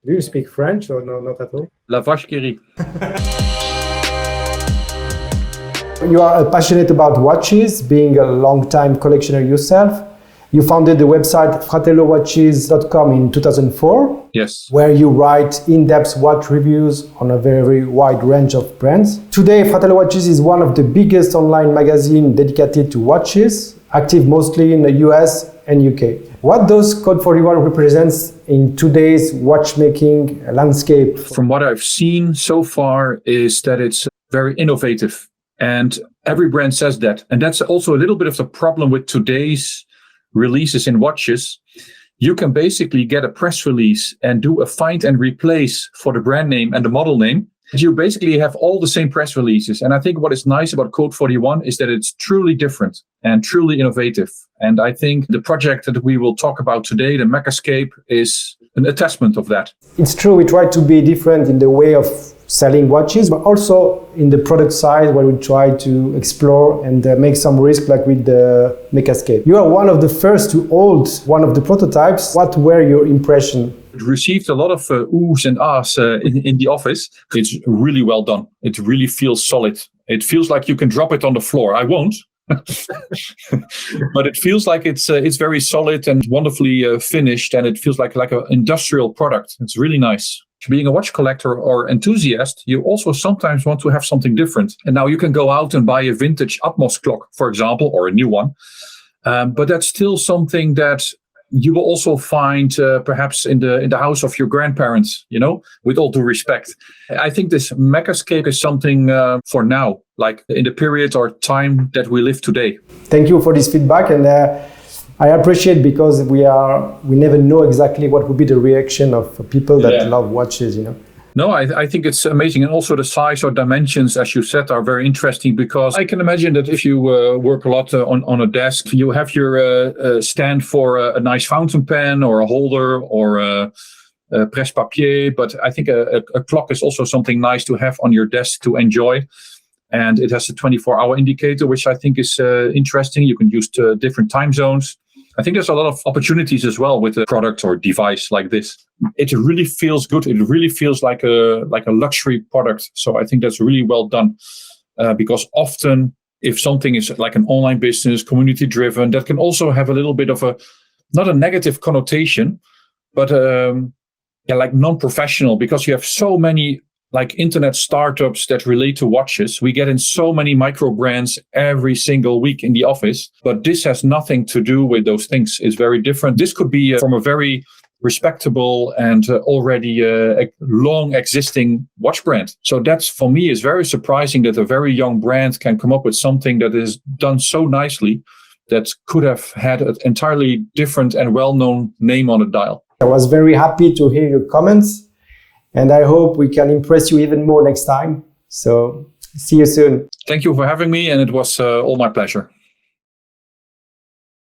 Do you speak French or no, not at all? La vache qui rit. You are passionate about watches, being a long-time collectioner yourself. You founded the website fratellowatches.com in 2004. Yes. Where you write in-depth watch reviews on a very wide range of brands. Today, Fratello Watches is one of the biggest online magazines dedicated to watches, active mostly in the US and UK. What does Code 41 represents in today's watchmaking landscape? From what I've seen so far is that it's very innovative. And every brand says that. And that's also a little bit of the problem with today's releases in watches. You can basically get a press release and do a find and replace for the brand name and the model name. You basically have all the same press releases. And I think what is nice about Code 41 is that it's truly different and truly innovative. And I think the project that we will talk about today, the Mecascape, is an attestament of that. It's true, we try to be different in the way of selling watches, but also in the product side where we try to explore and make some risk, like with the Mecascape. You are one of the first to hold one of the prototypes. What were your impressions? It received a lot of oohs and ahs in the office. It's really well done. It really feels solid. It feels like you can drop it on the floor. I won't. But it feels like it's very solid and wonderfully finished, and it feels like an industrial product. It's really nice. Being a watch collector or enthusiast, you also sometimes want to have something different. And now you can go out and buy a vintage Atmos clock, for example, or a new one. But that's still something that you will also find perhaps in the house of your grandparents, with all due respect. I think this Mecascape is something for now, like in the period or time that we live today. Thank you for this feedback, and I appreciate, because we never know exactly what would be the reaction of people that love watches, No, I think it's amazing. And also the size or dimensions, as you said, are very interesting, because I can imagine that if you work a lot on a desk, you have your stand for a nice fountain pen or a holder or a presse-papier. But I think a clock is also something nice to have on your desk to enjoy. And it has a 24-hour indicator, which I think is interesting. You can use different time zones. I think there's a lot of opportunities as well with a product or device like this. It really feels good. It really feels like a luxury product. So I think that's really well done, because often if something is like an online business, community driven, that can also have a little bit of not a negative connotation, but like non-professional, because you have so many like internet startups that relate to watches. We get in so many micro brands every single week in the office, but this has nothing to do with those things. It's very different. This could be from a very respectable and already long existing watch brand. So that's, for me, is very surprising that a very young brand can come up with something that is done so nicely that could have had an entirely different and well-known name on a dial. I was very happy to hear your comments, and I hope we can impress you even more next time. So see you soon. Thank you for having me, and it was all my pleasure.